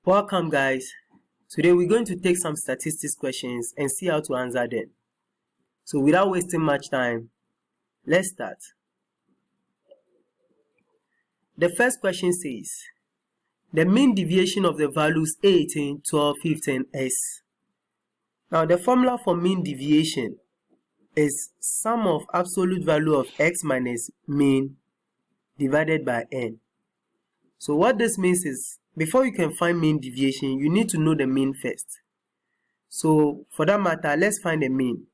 Welcome guys. Today we're going to take some statistics questions and see how to answer them. So without wasting much time, let's start. The first question says, the mean deviation of the values 18, 12, 15 is. Now the formula for mean deviation is sum of absolute value of x minus mean divided by n. So what this means is, before you can find mean deviation, you need to know the mean first. So for that matter, let's find the mean.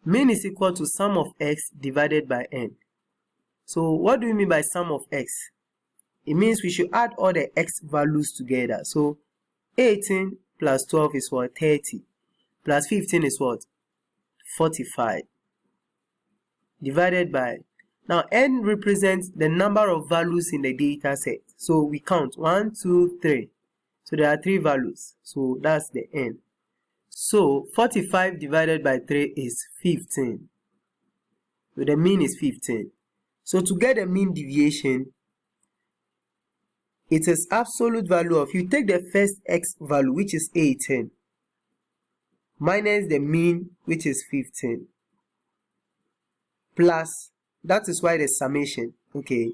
Mean is equal to sum of x divided by n. So what do we mean by sum of x? It means we should add all the x values together. So 18 plus 12 is what? 30. Plus 15 is what? 45. Divided by, now n represents the number of values in the data set. So we count 1, 2, 3. So there are 3 values. So that's the n. So 45 divided by 3 is 15. So the mean is 15. So to get the mean deviation, it is absolute value of, you take the first x value, which is 18, minus the mean, which is 15, plus, that is why the summation, okay,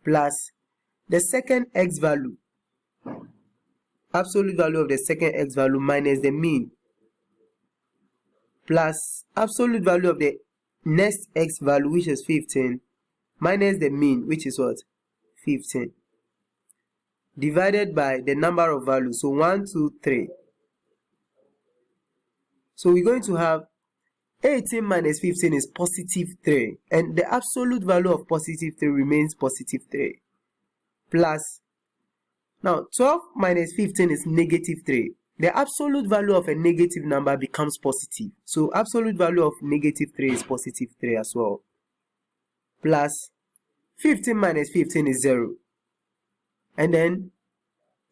plus the second x value, absolute value of the second x value minus the mean, plus absolute value of the next x value, which is 15, minus the mean, which is what? 15, divided by the number of values. So 1, 2, 3. So we're going to have 18 minus 15 is positive 3, and the absolute value of positive 3 remains positive 3, plus, now 12 minus 15 is negative 3. The absolute value of a negative number becomes positive, so absolute value of negative 3 is positive 3 as well, plus 15 minus 15 is 0, and then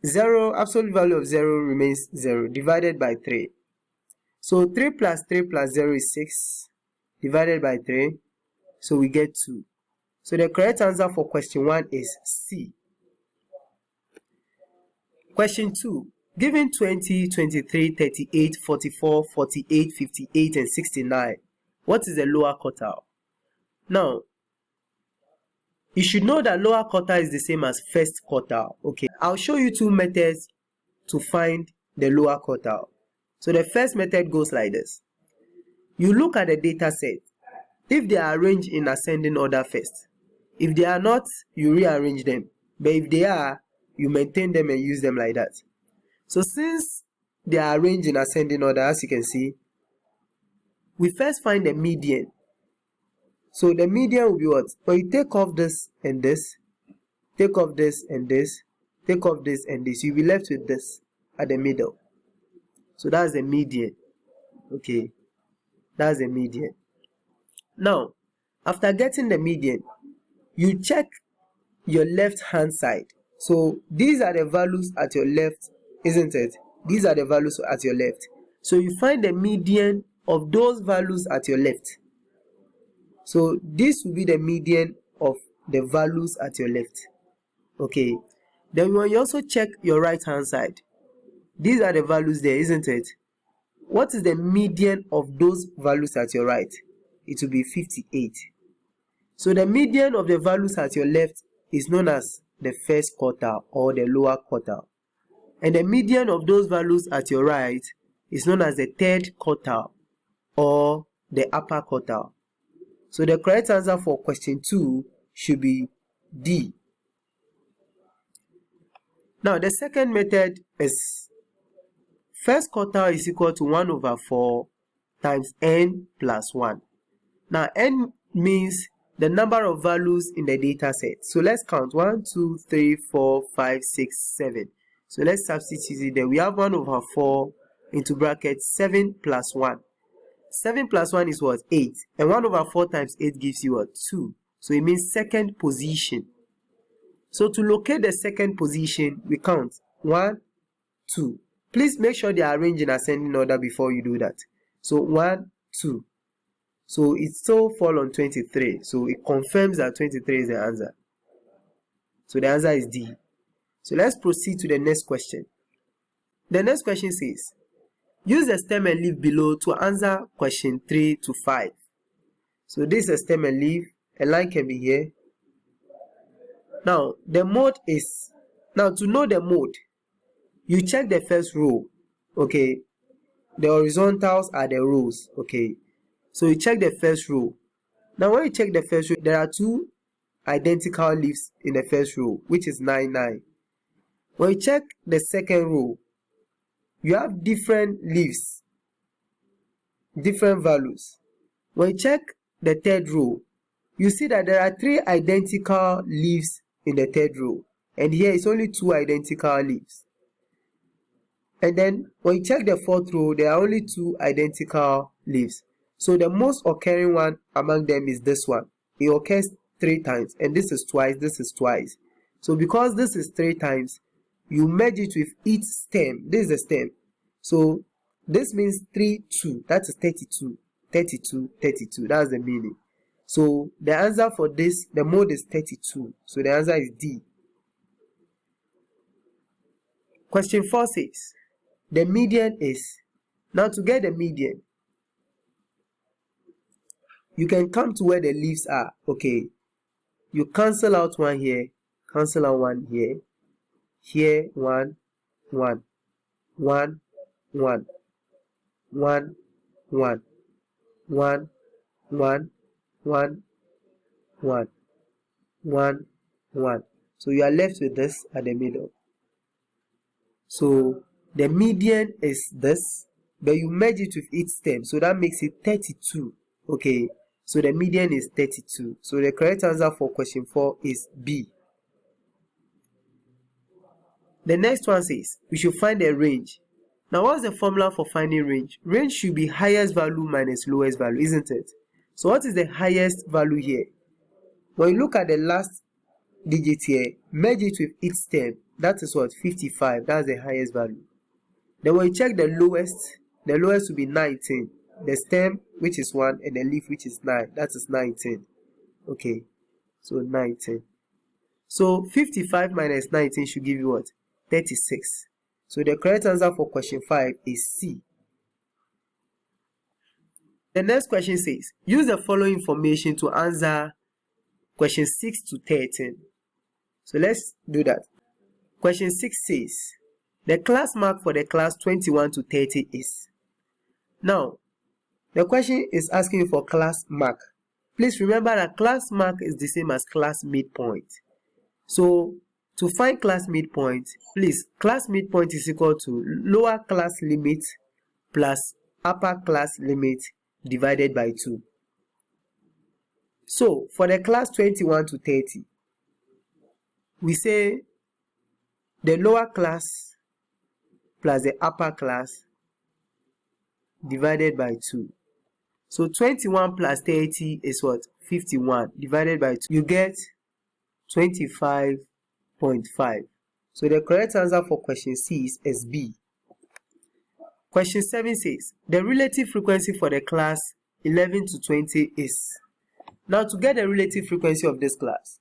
0, absolute value of 0 remains 0, divided by 3. So 3 plus 3 plus 0 is 6, divided by 3, so we get 2. So the correct answer for question 1 is C. Question 2. Given 20, 23, 38, 44, 48, 58 and 69, what is the lower quartile? Now, you should know that lower quartile is the same as first quartile. Okay, I'll show you 2 methods to find the lower quartile. So the first method goes like this. You look at the data set. If they are arranged in ascending order first. If they are not, you rearrange them. But if they are, you maintain them and use them like that. So since they are arranged in ascending order, as you can see, we first find the median. So the median will be what? When you take off this and this, take off this and this, take off this and this, you'll be left with this at the middle. So that's the median. Okay, that's the median. Now, after getting the median, you check your left hand side. So these are the values at your left, isn't it? These are the values at your left. So you find the median of those values at your left. So this will be the median of the values at your left. Okay, then when you also check your right hand side, these are the values there, isn't it? What is the median of those values at your right? It will be 58. So the median of the values at your left is known as the first quartile or the lower quartile. And the median of those values at your right is known as the third quartile or the upper quartile. So the correct answer for question 2 should be D. Now the second method is first quartile is equal to 1 over 4 times n plus 1. Now n means the number of values in the data set. So let's count 1, 2, 3, 4, 5, 6, 7. So let's substitute it there. We have 1 over 4 into bracket 7 plus 1. 7 plus 1 is what? 8. And 1 over 4 times 8 gives you what? 2. So it means second position. So to locate the second position, we count 1, 2. Please make sure they are arranged in ascending order before you do that. So 1, 2. So it still falls on 23. So it confirms that 23 is the answer. So the answer is D. So let's proceed to the next question. The next question says, use the stem and leaf below to answer question 3 to 5. So this is a stem and leaf. A line can be here. Now, the mode is, now to know the mode, you check the first row, okay? The horizontals are the rows, okay? So you check the first row. Now, when you check the first row, there are 2 identical leaves in the first row, which is 9, 9. When you check the second row, you have different leaves, different values. When you check the third row, you see that there are 3 identical leaves in the third row, and here it's only 2 identical leaves. And then when you check the fourth row, there are only 2 identical leaves. So the most occurring one among them is this one. It occurs 3 times, and this is twice, this is twice. So because this is 3 times, you merge it with each stem. This is the stem. So this means 3, 2. That is 32. 32, 32. That's the meaning. So the answer for this, the mode is 32. So the answer is D. Question 4 says, the median is, now to get the median, you can come to where the leaves are, okay? You cancel out 1 here, cancel out 1 here, here 1, 1, 1, 1, 1, 1, 1, 1, 1, 1, 1, 1. So you are left with this at the middle. So the median is this, but you merge it with each stem, so that makes it 32. Okay, so the median is 32. So the correct answer for question 4 is B. The next one says, we should find a range. Now, what's the formula for finding range? Range should be highest value minus lowest value, isn't it? So what is the highest value here? When you look at the last digit here, merge it with each stem. That is what? 55. That's the highest value. Then when you check the lowest will be 19. The stem, which is 1, and the leaf, which is 9. That is 19. Okay, so 19. So 55 minus 19 should give you what? 36. So the correct answer for question 5 is C. The next question says, use the following information to answer question 6 to 13. So let's do that. Question 6 says, the class mark for the class 21 to 30 is. Now, the question is asking you for class mark. Please remember that class mark is the same as class midpoint. So, to find class midpoint, please, class midpoint is equal to lower class limit plus upper class limit divided by 2. So, for the class 21 to 30, we say the lower class plus the upper class divided by 2. So 21 plus 30 is what? 51 divided by 2. You get 25.5. So the correct answer for question C is SB. Question 7 says, the relative frequency for the class 11 to 20 is. Now to get the relative frequency of this class,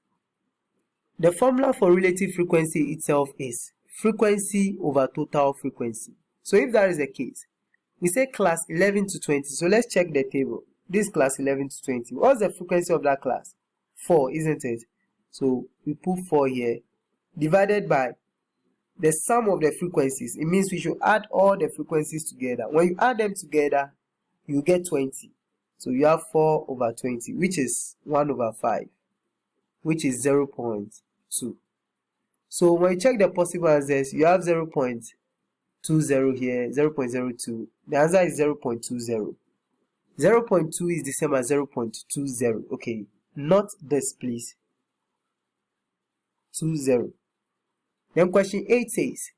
the formula for relative frequency itself is frequency over total frequency. So if that is the case, we say class 11 to 20. So let's check the table. This class 11 to 20. What's the frequency of that class? 4, isn't it? So we put 4 here, divided by the sum of the frequencies. It means we should add all the frequencies together. When you add them together, you get 20. So you have 4 over 20, which is 1 over 5, which is 0.2. So when you check the possible answers, you have 0.20 here, 0.02. The answer is 0.20. 0.2 is the same as 0.20. Okay, not this, please. 20. Then question 8 says,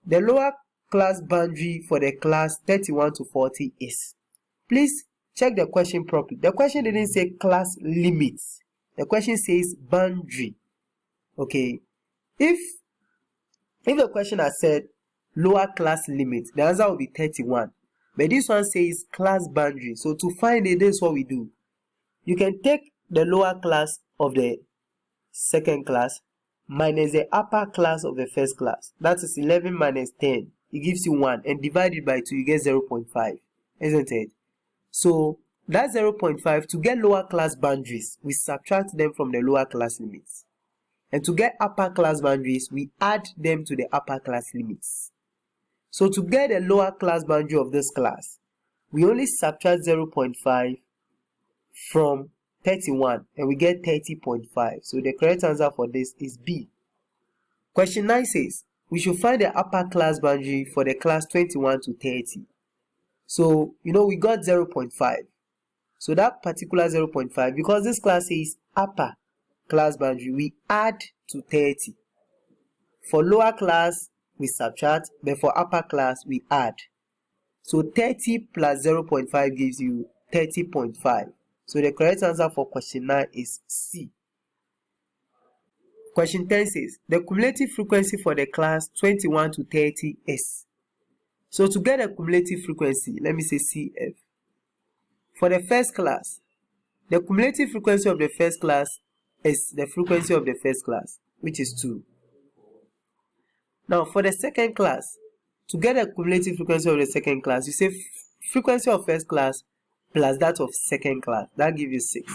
the lower class boundary for the class 31 to 40 is. Please check the question properly. The question didn't say class limits. The question says boundary. Okay, if the question had said lower class limit, the answer will be 31. But this one says class boundary. So to find it, this is what we do. You can take the lower class of the second class minus the upper class of the first class. That is 11 minus 10 it gives you 1, and divide it by 2, you get 0.5, isn't it? So that 0.5, to get lower class boundaries, we subtract them from the lower class limits. And to get upper class boundaries, we add them to the upper class limits. So to get the lower class boundary of this class, we only subtract 0.5 from 31 and we get 30.5. So the correct answer for this is B. Question 9 says, we should find the upper class boundary for the class 21 to 30. So, we got 0.5. So that particular 0.5, because this class is upper class boundary, we add to 30. For lower class, we subtract, but for upper class, we add. So 30 plus 0.5 gives you 30.5. So the correct answer for question 9 is C. Question 10 says, the cumulative frequency for the class 21 to 30 is. So to get a cumulative frequency, let me say CF. For the first class, the cumulative frequency of the first class is the frequency of the first class, which is 2. Now for the second class, to get a cumulative frequency of the second class, you say frequency of first class plus that of second class, that gives you 6.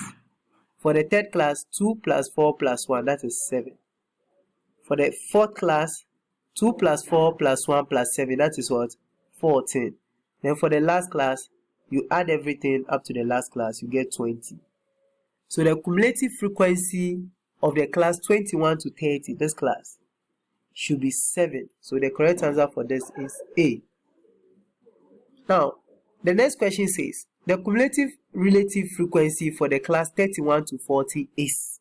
For the third class, 2 plus 4 plus 1, that is 7. For the fourth class, 2 plus 4 plus 1 plus 7, that is what? 14. Then for the last class, you add everything up to the last class, you get 20. So the cumulative frequency of the class 21 to 30, this class, should be 7. So the correct answer for this is A. Now, the next question says, the cumulative relative frequency for the class 31 to 40 is.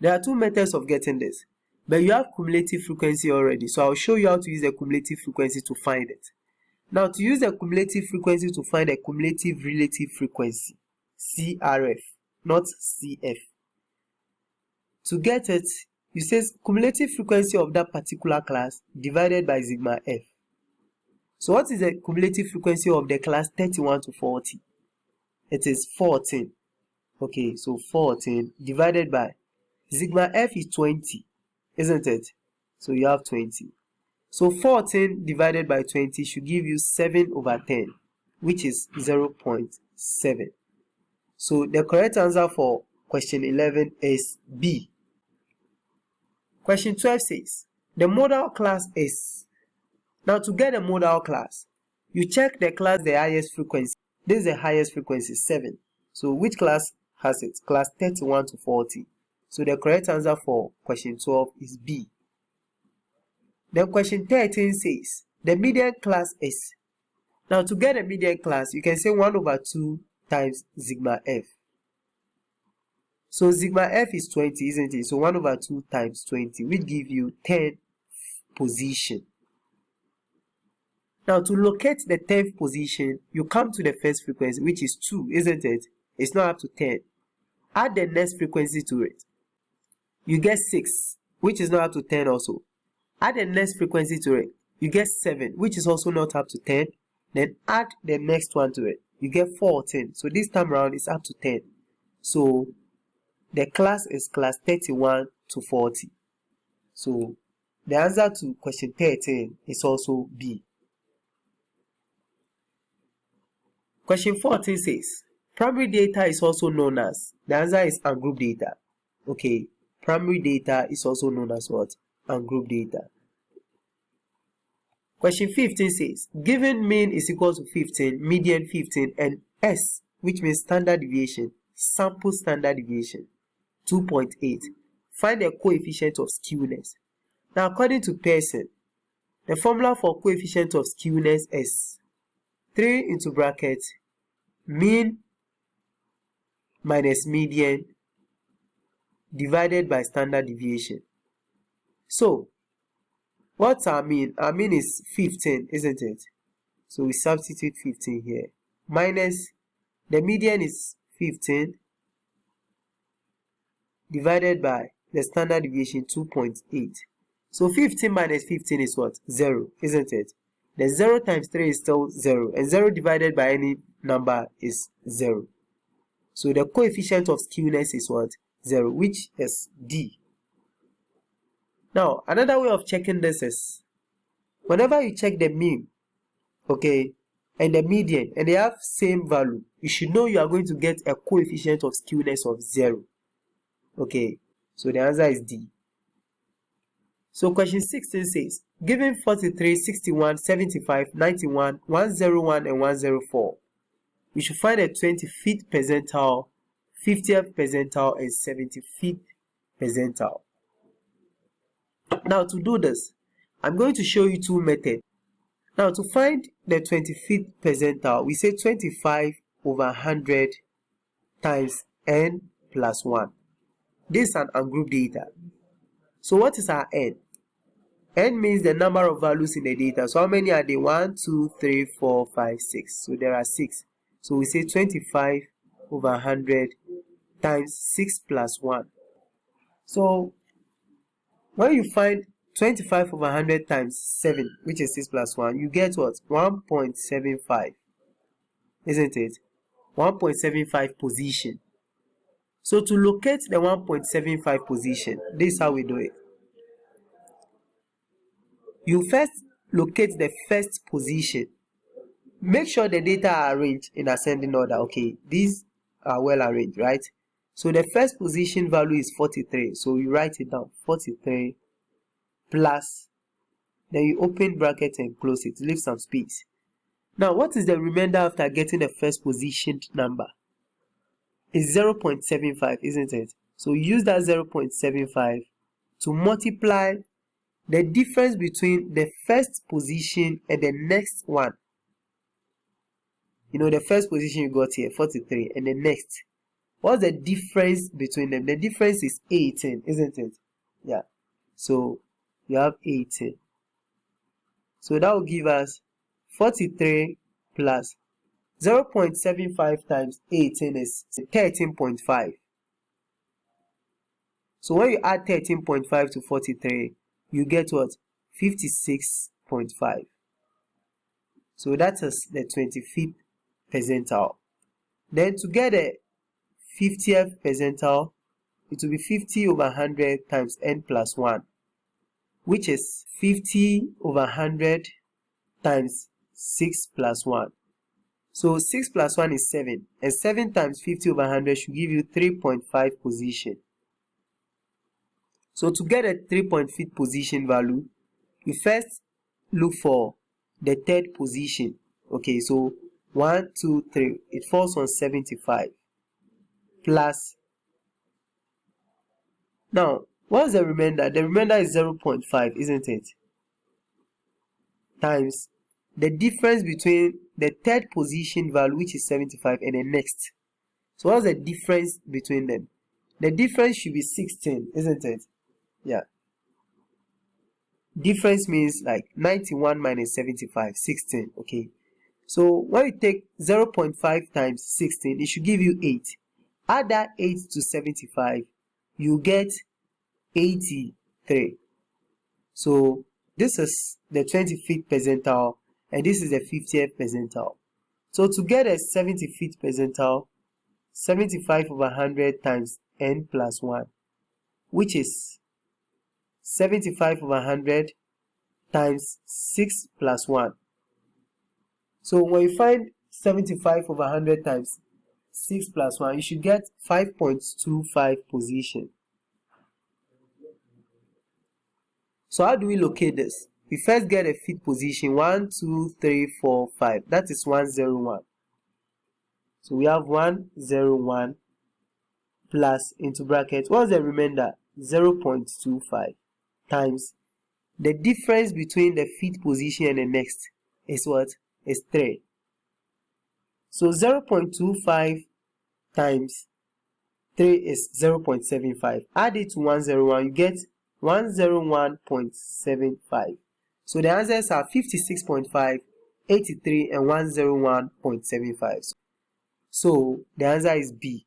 There are two methods of getting this, but you have cumulative frequency already, so I'll show you how to use the cumulative frequency to find it. Now, to use the cumulative frequency to find a cumulative relative frequency, CRF, not CF. To get it, you say cumulative frequency of that particular class divided by sigma F. So what is the cumulative frequency of the class 31 to 40? It is 14. Okay, so 14 divided by sigma F is 20, isn't it? So you have 20. So 14 divided by 20 should give you 7 over 10, which is 0.7. So the correct answer for question 11 is B. Question 12 says, the modal class is. Now to get a modal class, you check the class the highest frequency. This is the highest frequency, 7. So which class has it? Class 31 to 40. So the correct answer for question 12 is B. Then question 13 says, the median class is. Now to get a median class, you can say 1 over 2 times sigma F. So sigma F is 20, isn't it? So 1 over 2 times 20, which give you 10th position. Now to locate the 10th position, you come to the first frequency, which is 2, isn't it? It's not up to 10. Add the next frequency to it. You get 6, which is not up to 10 also. Add the next frequency to it. You get 7, which is also not up to 10. Then add the next one to it. You get 14. So this time around, it's up to 10. So the class is class 31 to 40. So the answer to question 13 is also B. Question 14 says, primary data is also known as. The answer is ungrouped data. Okay, primary data is also known as what? Ungrouped data. Question 15 says, given mean is equal to 15, median 15, and S, which means standard deviation, sample standard deviation, 2.8. Find the coefficient of skewness. Now, according to Pearson, the formula for coefficient of skewness is 3 into bracket mean minus median divided by standard deviation. So, what's our mean? Our mean is 15, isn't it? So we substitute 15 here. Minus the median is 15 divided by the standard deviation 2.8. So 15 minus 15 is what? 0, isn't it? The 0 times 3 is still 0, and 0 divided by any number is 0. So the coefficient of skewness is what? 0, which is D. Now, another way of checking this is, whenever you check the mean okay, and the median, and they have same value, you should know you are going to get a coefficient of skewness of 0. Okay, so the answer is D. So question 16 says, given 43, 61, 75, 91, 101, and 104, we should find the 25th percentile, 50th percentile, and 75th percentile. Now to do this, I'm going to show you two methods. Now to find the 25th percentile, we say 25 over 100 times n plus 1. This is an ungrouped data. So what is our n? N means the number of values in the data. So how many are there? 1, 2, 3, 4, 5, 6. So there are 6. So we say 25 over 100 times 6 plus 1. So when you find 25 over 100 times 7, which is 6 plus 1, you get what? 1.75. Isn't it? 1.75 position. So to locate the 1.75 position, this is how we do it. You first locate the first position. Make sure the data are arranged in ascending order. Okay, these are well arranged, right? So the first position value is 43. So you write it down, 43 plus, then you open bracket and close it, leave some space. Now, what is the remainder after getting the first positioned number? It's 0.75, isn't it? So use that 0.75 to multiply the difference between the first position and the next one. You know, the first position you got here, 43, and the next. What's the difference between them? The difference is 18, isn't it? Yeah. So you have 18. So that will give us 43 plus 0.75 times 18 is 13.5. So when you add 13.5 to 43, you get what? 56.5. So that is the 25th percentile. Then to get the 50th percentile, it will be 50 over 100 times n plus 1, which is 50 over 100 times 6 plus 1. So 6 plus 1 is 7, and 7 times 50 over 100 should give you 3.5 position. So to get a 3.5 position value, you first look for the third position. Okay, so 1, 2, 3, it falls on 75 plus. Now, what's the remainder? The remainder is 0.5, isn't it? Times the difference between the third position value, which is 75, and the next. So what's the difference between them? The difference should be 16, isn't it? Yeah. Difference means like 91 minus 75, 16. Okay. So when you take 0.5 times 16, it should give you 8. Add that 8 to 75, you get 83. So this is the 25th percentile, and this is the 50th percentile. So to get a 75th percentile, 75 over 100 times n plus 1, which is 75 over 100 times 6 plus 1. So when you find 75 over 100 times 6 plus 1, you should get 5.25 position. So how do we locate this? We first get a fifth position, 1, 2, 3, 4, 5. That is 101. So we have 101 plus into bracket. What's the remainder? 0.25 times the difference between the fifth position and the next is what? Is 3. So 0.25 times 3 is 0.75. Add it to 101, you get 101.75. So the answers are 56.5, 83, and 101.75. So the answer is B.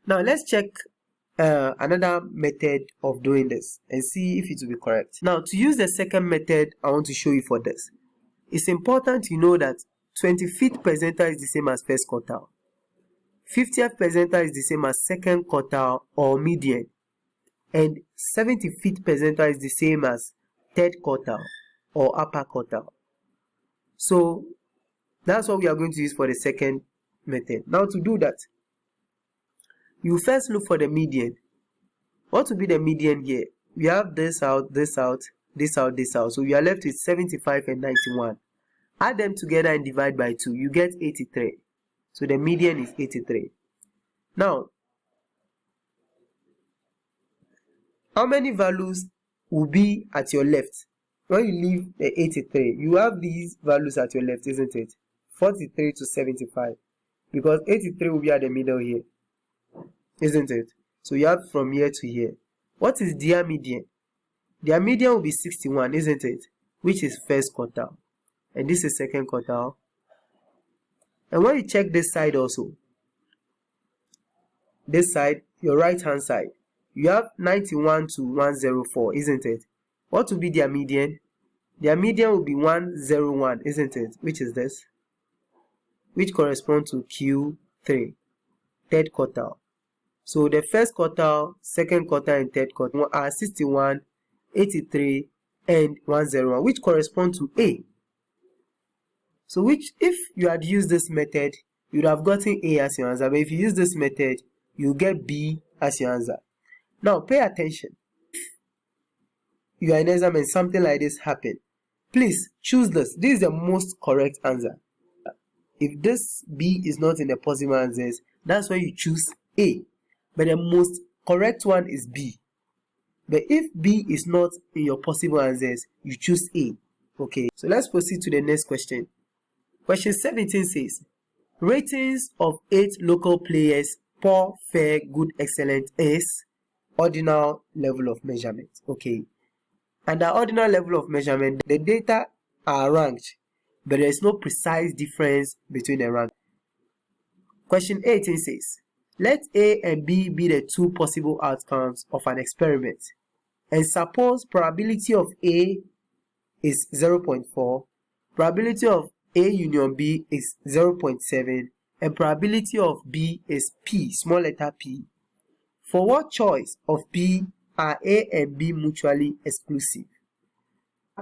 Now let's check another method of doing this and see if it will be correct. Now to use the second method I want to show you for this, it's important to know that 25th percentile is the same as first quartile. 50th percentile is the same as second quartile or median. And 75th percentile is the same as third quartile or upper quartile. So that's what we are going to use for the second method. Now to do that, you first look for the median. What will be the median here? We have this out, this out, this out, this out. So we are left with 75 and 91. Add them together and divide by 2. You get 83. So the median is 83. Now, how many values will be at your left? When you leave the 83, you have these values at your left, isn't it? 43 to 75. Because 83 will be at the middle here, isn't it? So you have from here to here. What is their median? Their median will be 61, isn't it? Which is first quartile. And this is second quartile. And when you check this side also, this side, your right hand side, you have 91 to 104, isn't it? What will be their median? Their median will be 101, isn't it? Which is this? Which corresponds to Q3, third quartile. So the first quartile, second quartile, and third quartile are 61, 83, and 101, which correspond to A. So which, if you had used this method, you would have gotten A as your answer. But if you use this method, you get B as your answer. Now pay attention. You are in exam and something like this happen. Please choose this. This is the most correct answer. If this B is not in the possible answers, that's why you choose A. But the most correct one is B. But if B is not in your possible answers, you choose A. Okay, so let's proceed to the next question. Question 17 says, ratings of 8 local players, poor, fair, good, excellent, is ordinal level of measurement. Okay. Under ordinal level of measurement, the data are ranked, but there is no precise difference between the rank. Question 18 says, let A and B be the two possible outcomes of an experiment, and suppose probability of A is 0.4, probability of A union B is 0.7, and probability of B is P, small letter p. For what choice of B are A and B mutually exclusive?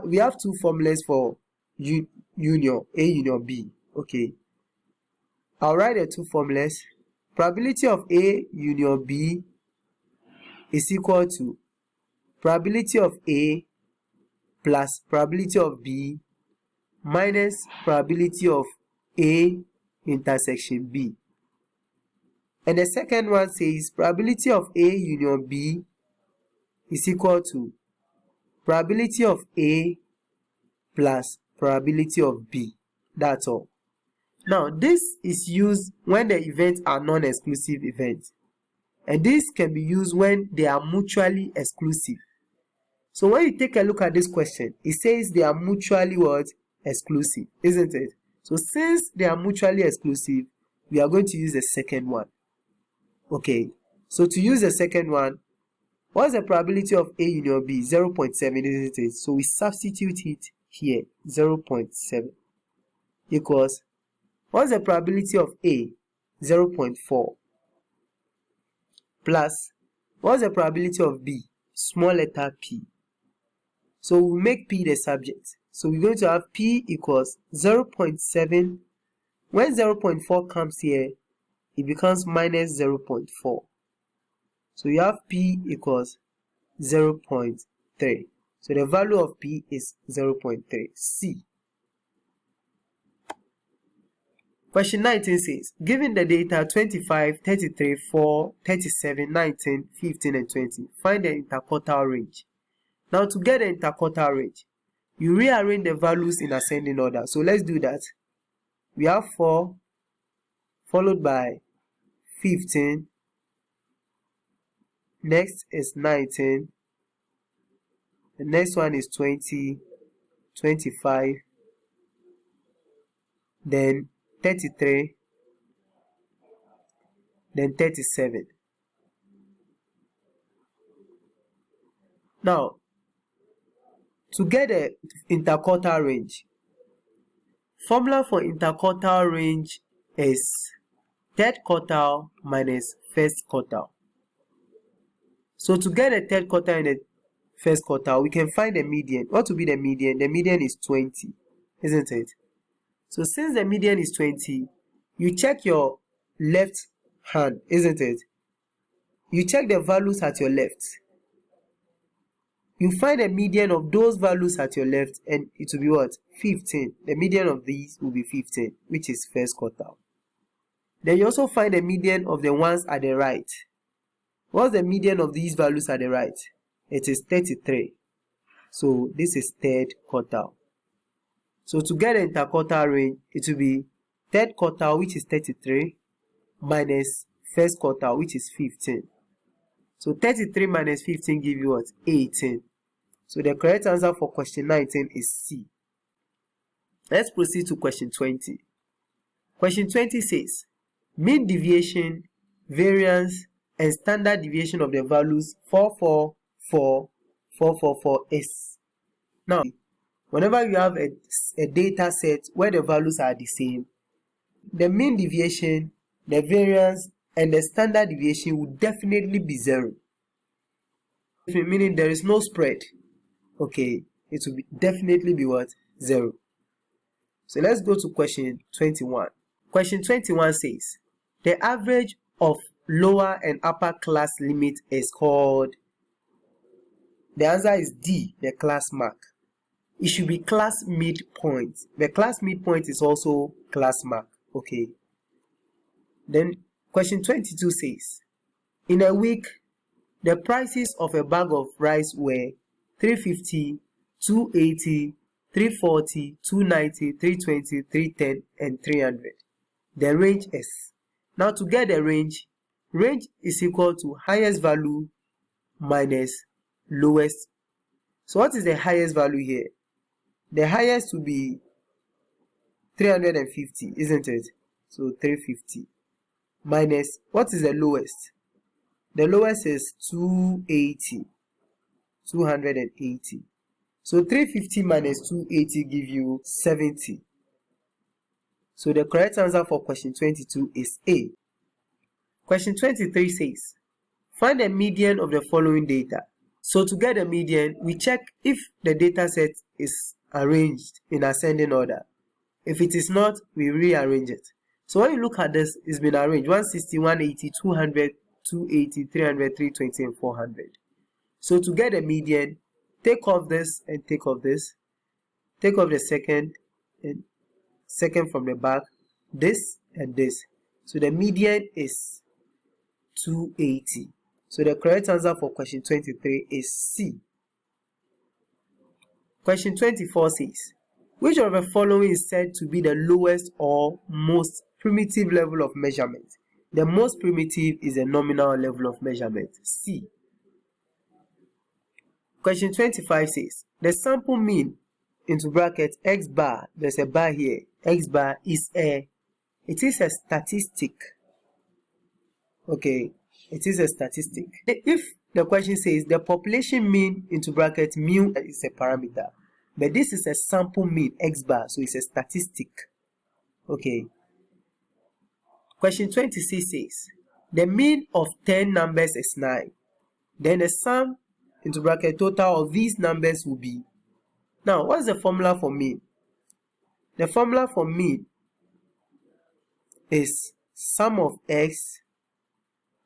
We have two formulas for union, A union B. Okay. I'll write the two formulas. Probability of A union B is equal to probability of A plus probability of B minus probability of A intersection B. And the second one says probability of A union B is equal to probability of A plus probability of B. That's all. Now, this is used when the events are non-exclusive events. And this can be used when they are mutually exclusive. So when you take a look at this question, it says they are mutually what? Exclusive, isn't it? So since they are mutually exclusive, we are going to use the second one. Okay, so to use the second one, what's the probability of A union B? 0.7, isn't it? So we substitute it here, 0.7 equals, what's the probability of A? 0.4 plus, what's the probability of B? Small letter p. So we make p the subject. So we're going to have p equals 0.7. When 0.4 comes here, it becomes minus 0.4. So you have p equals 0.3. So the value of p is 0.3. C. Question 19 says, given the data 25, 33, 4, 37, 19, 15, and 20, find the interquartile range. Now to get the interquartile range, you rearrange the values in ascending order. So let's do that. We have 4 followed by 15. Next is 19. The next one is 20, 25, then 33, then 37. Now, to get the interquartile range, formula for interquartile range is third quartile minus first quartile. So to get the third quartile and the first quartile, we can find the median. What will be the median? The median is 20, isn't it? So since the median is 20, you check your left hand, isn't it? You check the values at your left. You find the median of those values at your left, and it will be what? 15. The median of these will be 15, which is first quartile. Then you also find the median of the ones at the right. What's the median of these values at the right? It is 33. So this is third quartile. So to get the interquartile range, it will be third quartile, which is 33, minus first quartile, which is 15. So 33 minus 15 give you what? 18. So the correct answer for question 19 is C. Let's proceed to question 20. Question 20 says, mean deviation, variance, and standard deviation of the values 444, 444 is. Now, whenever you have a data set where the values are the same, the mean deviation, the variance, and the standard deviation would definitely be 0. Meaning there is no spread. Okay, it will definitely be what? 0. So let's go to question 21. Question 21 says, the average of lower and upper class limit is called. The answer is D, the class mark. It should be class midpoint. The class midpoint is also class mark. Okay. Then question 22 says, in a week, the prices of a bag of rice were 350, 280, 340, 290, 320, 310, and 300. The range is. Now to get the range is equal to highest value minus lowest. So what is the highest value here? The highest will be 350, isn't it? So 350 minus, what is the lowest? The lowest is 280. So 350 minus 280 give you 70. So the correct answer for question 22 is A. Question 23 says, find the median of the following data. So to get the median, we check if the data set is arranged in ascending order. If it is not, we rearrange it. So when you look at this, it's been arranged 160, 180, 200, 280, 300, 320, and 400. So to get the median, take off this and take off this. Take off the second and second from the back, this and this. So the median is 280. So the correct answer for question 23 is C. Question 24 says, which of the following is said to be the lowest or most primitive level of measurement? The most primitive is a nominal level of measurement, C. Question 25 says, the sample mean, into bracket, x bar, there's a bar here, x bar is it is a statistic. Okay, it is a statistic. If the question says the population mean, into bracket, mu is a parameter, but this is a sample mean, x bar, so it's a statistic. Okay. Question 26 says, the mean of 10 numbers is 9. Then the sum, into bracket, total of these numbers will be. Now, what's the formula for mean? The formula for mean is sum of x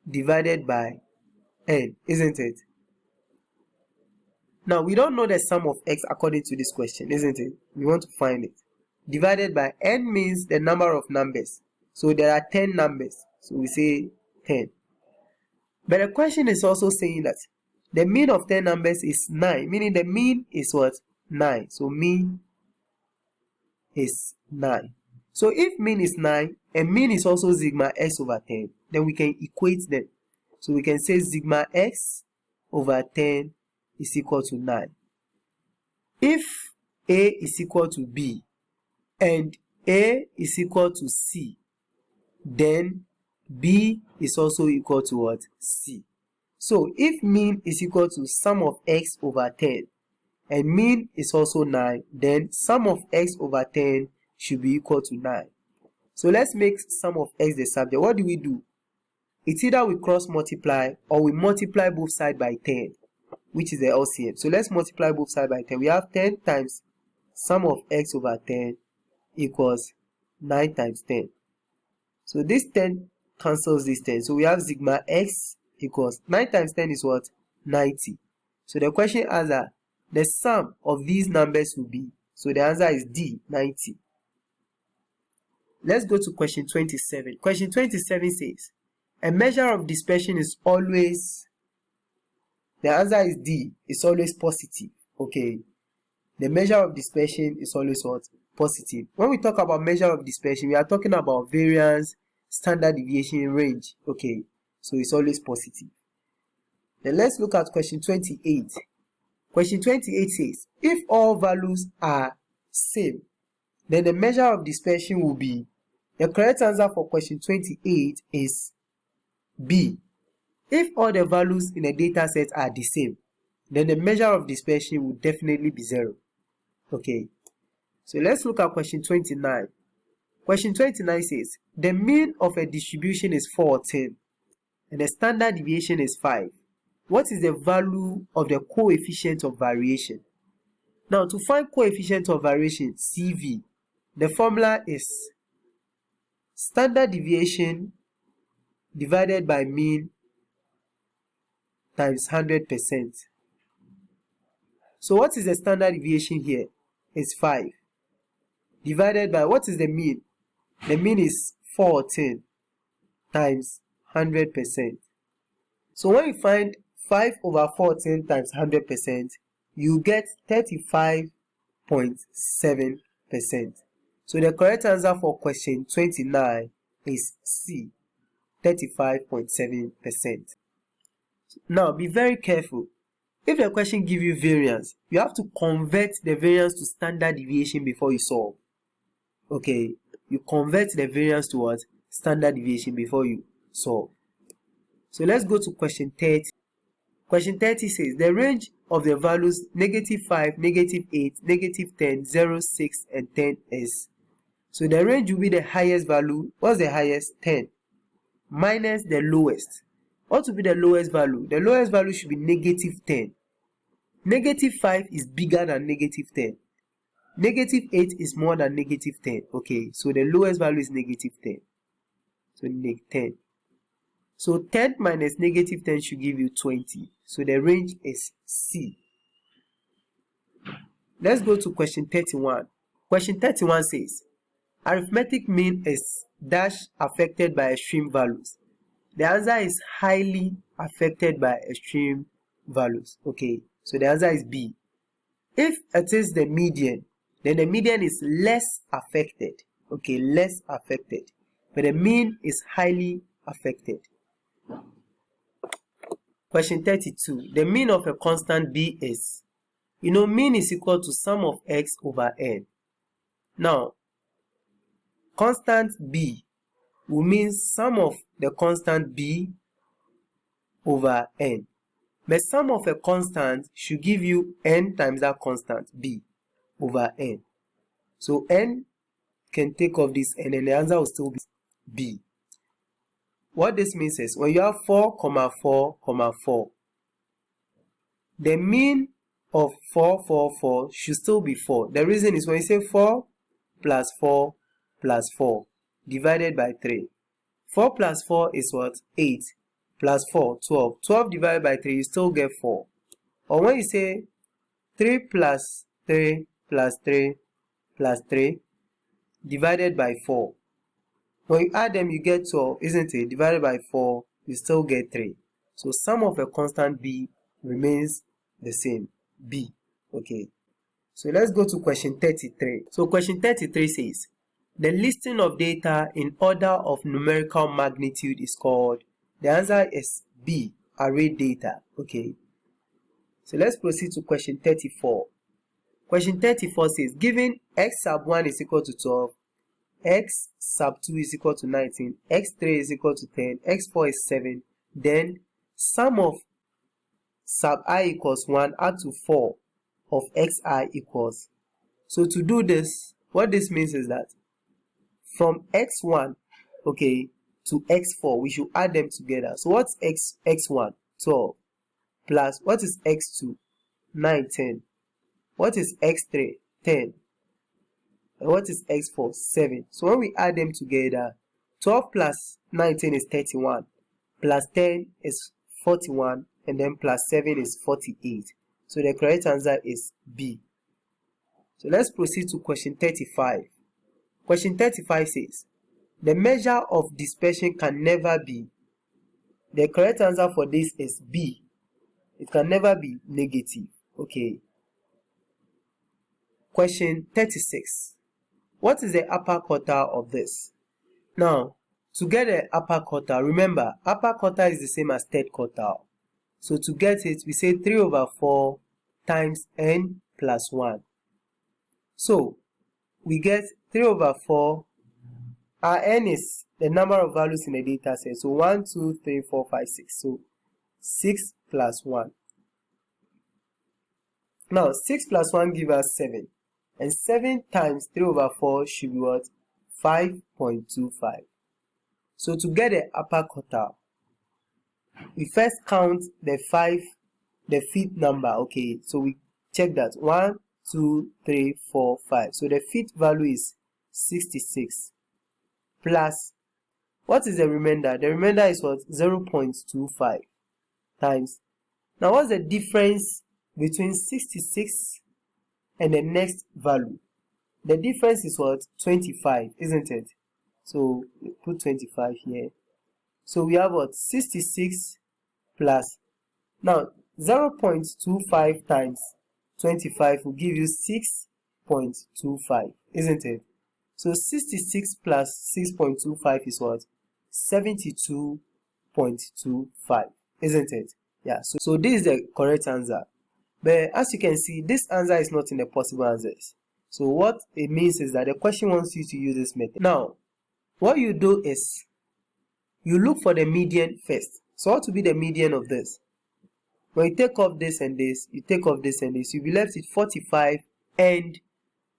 divided by n, isn't it? Now, we don't know the sum of x according to this question, isn't it? We want to find it. Divided by n means the number of numbers. So there are 10 numbers. So we say 10. But the question is also saying that the mean of 10 numbers is 9, meaning the mean is what? 9. So mean is 9. So if mean is 9 and mean is also sigma x over 10, then we can equate them. So we can say sigma x over 10 is equal to 9. If A is equal to B and A is equal to C, then B is also equal to what? C. So if mean is equal to sum of x over 10 and mean is also 9, then sum of x over 10 should be equal to 9. So let's make sum of x the subject. What do? It's either we cross multiply or we multiply both sides by 10, which is the LCM. So let's multiply both sides by 10. We have 10 times sum of x over 10 equals 9 times 10. So this 10 cancels this 10. So we have sigma x equals 9 times 10 is what? 90. So the question answer, the sum of these numbers will be, so the answer is D, 90. Let's go to question 27. Question 27 says, a measure of dispersion is always, the answer is D, it's always positive. Okay, the measure of dispersion is always what? Positive. When we talk about measure of dispersion, we are talking about variance, standard deviation, range. Okay, so it's always positive. Then let's look at question 28. Question 28 says, if all values are same, then the measure of dispersion will be, the correct answer for question 28 is B. If all the values in a data set are the same, then the measure of dispersion will definitely be 0. Okay, so let's look at question 29. Question 29 says, the mean of a distribution is 4 or 10, and the standard deviation is 5. What is the value of the coefficient of variation? Now, to find coefficient of variation, CV, the formula is standard deviation divided by mean times 100%. So what is the standard deviation here? It's 5. Divided by, what is the mean? The mean is 4 or 10 times 100%. So when you find 5 over 4 10 times 100%, you get 35.7%. So the correct answer for question 29 is C, 35.7%. Now be very careful. If the question gives you variance, you have to convert the variance to standard deviation before you solve. Okay, you convert the variance to what? Standard deviation before you solve. So let's go to question 30. Question 30 says, the range of the values -5, -8, -10, 0, 6, and 10 is. So the range will be the highest value. What's the highest? 10. Minus the lowest. What will be the lowest value? The lowest value should be -10. -5 is bigger than -10. -8 is more than -10. Okay, so the lowest value is -10. So -10. So 10 minus -10 should give you 20. So the range is C. Let's go to question 31. Question 31 says, arithmetic mean is dash affected by extreme values. The answer is highly affected by extreme values. Okay, so the answer is B. If it is the median, then the median is less affected. Okay, less affected. But the mean is highly affected. Question 32. The mean of a constant B is, mean is equal to sum of x over n. Now, constant B will mean sum of the constant B over n. But sum of a constant should give you n times that constant B over n. So n can take off this n and the answer will still be B. What this means is, when you have 4, 4, 4, the mean of 4, 4, 4 should still be 4. The reason is when you say 4 plus 4 plus 4 divided by 3. 4 plus 4 is what? 8. Plus 4, 12. 12 divided by 3, you still get 4. Or when you say 3 plus 3 plus 3 plus 3 divided by 4. When you add them, you get 12, isn't it? Divided by 4, you still get 3. So sum of a constant B remains the same, B. Okay. So let's go to question 33. So question 33 says, the listing of data in order of numerical magnitude is called. The answer is B, array data. Okay. So let's proceed to question 34. Question 34 says, given x sub 1 is equal to 12, x sub 2 is equal to 19, x3 is equal to 10, x4 is 7, then sum of sub I equals 1 add to 4 of xi equals. So to do this, what this means is that from x1, okay, to x4, we should add them together. So what's x1? 12. Plus, what is x2? 9, 10. What is x3? 10. And what is x for? 7. So when we add them together, 12 plus 19 is 31, plus 10 is 41, and then plus 7 is 48. So the correct answer is B. So let's proceed to question 35. Question 35 says, the measure of dispersion can never be. The correct answer for this is B. It can never be negative. Okay. Question 36. What is the upper quartile of this? Now, to get the upper quartile, remember, upper quartile is the same as third quartile. So to get it, we say 3 over 4 times n plus 1. So we get 3 over 4. Our n is the number of values in the data set. So 1, 2, 3, 4, 5, 6. So 6 plus 1. Now 6 plus 1 gives us 7. And 7 times 3 over 4 should be what? 5.25. So to get the upper quartile, we first count the fifth number. Okay, so we check that. 1, 2, 3, 4, 5. So the fifth value is 66. Plus, what is the remainder? The remainder is what? 0.25 times. Now what's the difference between 66 and the next value? The difference is what? 25, isn't it? So we put 25 here. So we have what? 66 plus. Now 0.25 times 25 will give you 6.25, isn't it? So 66 plus 6.25 is what? 72.25, isn't it? Yeah, so this is the correct answer. But as you can see, this answer is not in the possible answers. So what it means is that the question wants you to use this method. Now, what you do is, you look for the median first. So what will be the median of this? When you take off this and this, you take off this and this, you'll be left with 45 and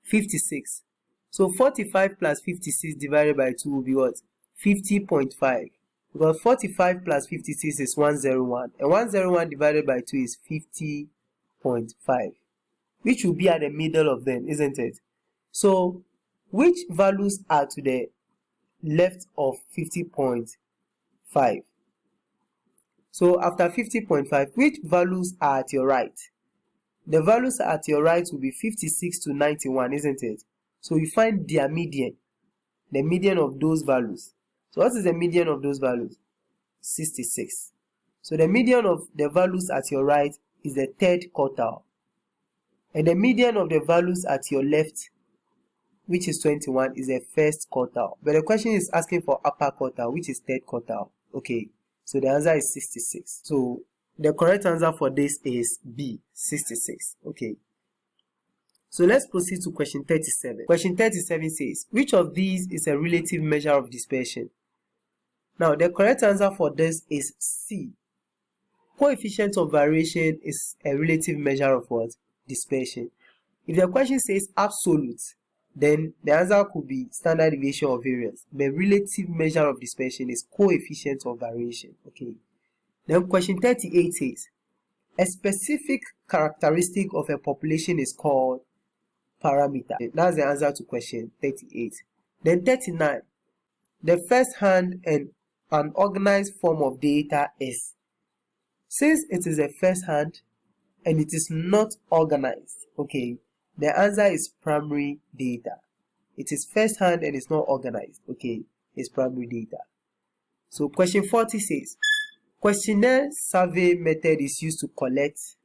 56. So 45 plus 56 divided by 2 will be what? 50.5. Because 45 plus 56 is 101. And 101 divided by 2 is 50.5. Which will be at the middle of them, isn't it? So, which values are to the left of 50.5? So, after 50.5, which values are at your right? The values at your right will be 56 to 91, isn't it? So, you find their median. The median of those values. So, what is the median of those values? 66. So, the median of the values at your right is the third quartile. And the median of the values at your left, which is 21, is the first quartile. But the question is asking for upper quartile, which is third quartile. Okay, so the answer is 66. So the correct answer for this is B, 66. Okay. So let's proceed to question 37. Question 37 says, which of these is a relative measure of dispersion? Now, the correct answer for this is C. Coefficient of variation is a relative measure of what? Dispersion. If the question says absolute, then the answer could be standard deviation or variance. The relative measure of dispersion is coefficient of variation. Okay. Then question 38 says, a specific characteristic of a population is called parameter. That's the answer to question 38. Then 39, the first hand and unorganized form of data is. Since it is a first hand and it is not organized, okay, the answer is primary data. It is first hand and it's not organized, okay, it's primary data. So question 40 says, questionnaire survey method is used to collect.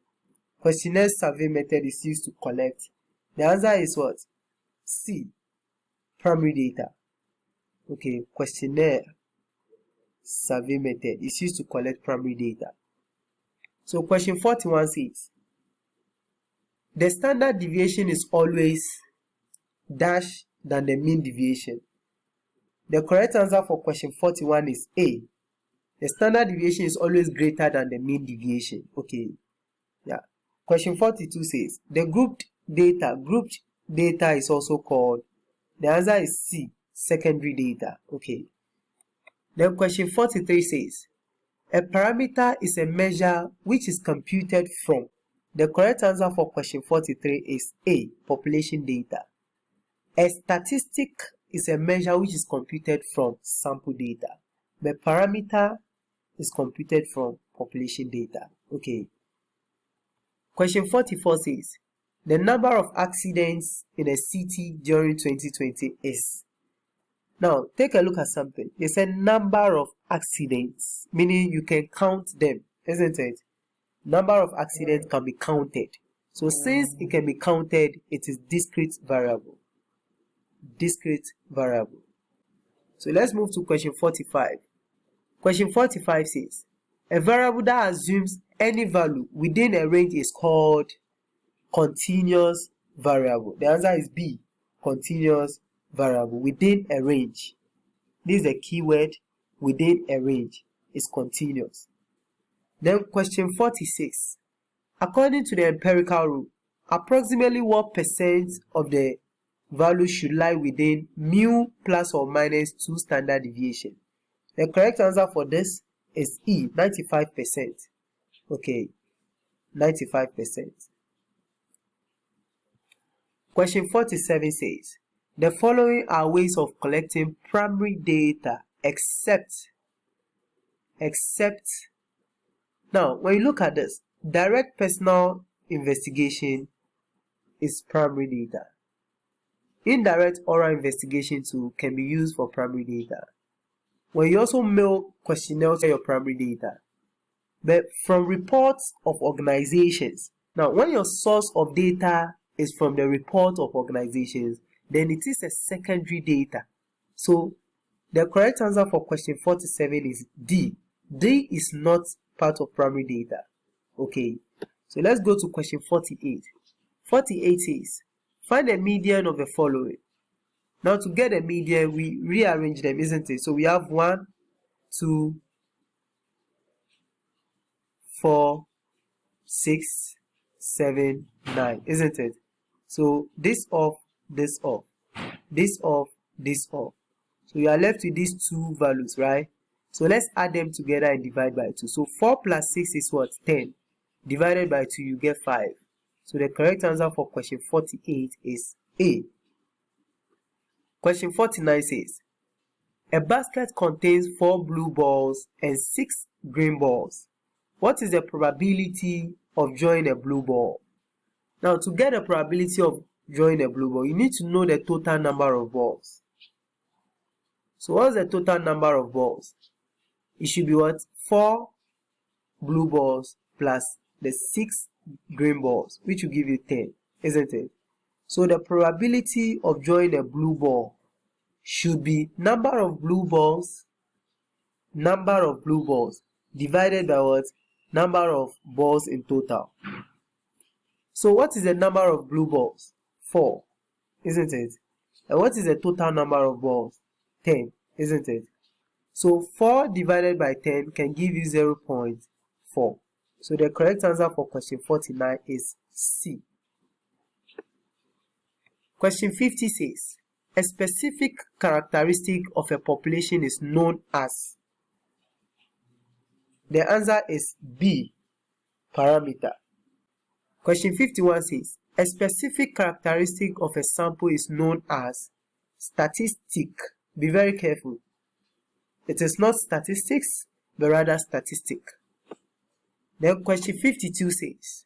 Questionnaire survey method is used to collect. The answer is what? C, primary data. Okay, questionnaire survey method is used to collect primary data. So question 41 says, the standard deviation is always dash than the mean deviation. The correct answer for question 41 is A. The standard deviation is always greater than the mean deviation. Okay. Yeah. Question 42 says, the grouped data is also called. The answer is C, secondary data. Okay. Then question 43 says, a parameter is a measure which is computed from. The correct answer for question 43 is A, population data. A statistic is a measure which is computed from sample data. The parameter is computed from population data. Okay. Question 44 says, the number of accidents in a city during 2020 is. Now, take a look at something. It's a number of accidents, meaning you can count them, isn't it? Number of accidents can be counted. So since it can be counted, it is discrete variable. Discrete variable. So let's move to question 45. Question 45 says, a variable that assumes any value within a range is called continuous variable. The answer is B, continuous variable within a range. This is a keyword, within a range is continuous. Then question 46. According to the empirical rule, approximately what percent of the value should lie within mu plus or minus 2 standard deviation? The correct answer for this is E, 95%. Okay, 95%. Question 47 says, the following are ways of collecting primary data except. Now, when you look at this, direct personal investigation is primary data. Indirect oral investigation too can be used for primary data. When you also mail questionnaires to your primary data. But from reports of organizations. Now, when your source of data is from the report of organizations, then it is a secondary data. So, the correct answer for question 47 is D. D is not part of primary data. Okay, so let's go to question 48. 48 says, find a median of the following. Now, to get a median, we rearrange them, isn't it? So, we have 1, 2, 4, 6, 7, 9, isn't it? So, this off, this off, this off, this off. So, you are left with these two values, right? So, let's add them together and divide by 2. So, 4 plus 6 is what? 10. Divided by 2, you get 5. So, the correct answer for question 48 is A. Question 49 says, a basket contains 4 blue balls and 6 green balls. What is the probability of drawing a blue ball? Now, to get the probability of drawing a blue ball, you need to know the total number of balls. So, what's the total number of balls? It should be what? 4 blue balls plus the 6 green balls, which will give you 10, isn't it? So, the probability of drawing a blue ball should be number of blue balls divided by what? Number of balls in total. So, what is the number of blue balls? 4, isn't it? And what is the total number of balls? 10, isn't it? So, 4 divided by 10 can give you 0.4. So, the correct answer for question 49 is C. Question 50 says, a specific characteristic of a population is known as. The answer is B, parameter. Question 51 says, a specific characteristic of a sample is known as statistic. Be very careful. It is not statistics, but rather statistic. Then question 52 says,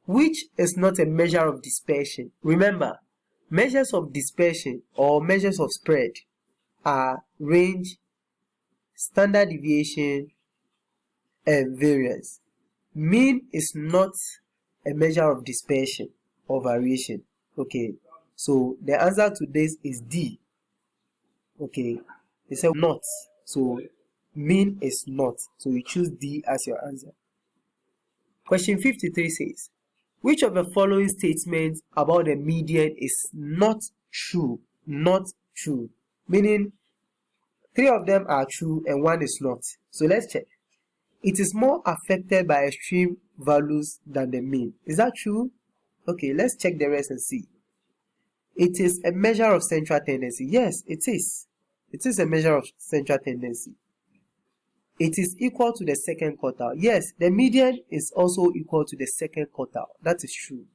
which is not a measure of dispersion? Remember, measures of dispersion or measures of spread are range, standard deviation, and variance. Mean is not a measure of dispersion or variation. Okay, so the answer to this is D. Okay, they say not. So mean is not. So you choose D as your answer. Question 53 says, which of the following statements about the median is not true? Not true. Meaning 3 of them are true and 1 is not. So let's check. It is more affected by extreme values than the mean. Is that true? Okay, let's check the rest and see. It is a measure of central tendency. Yes, it is. It is a measure of central tendency. It is equal to the second quartile. Yes, the median is also equal to the second quartile. That is true.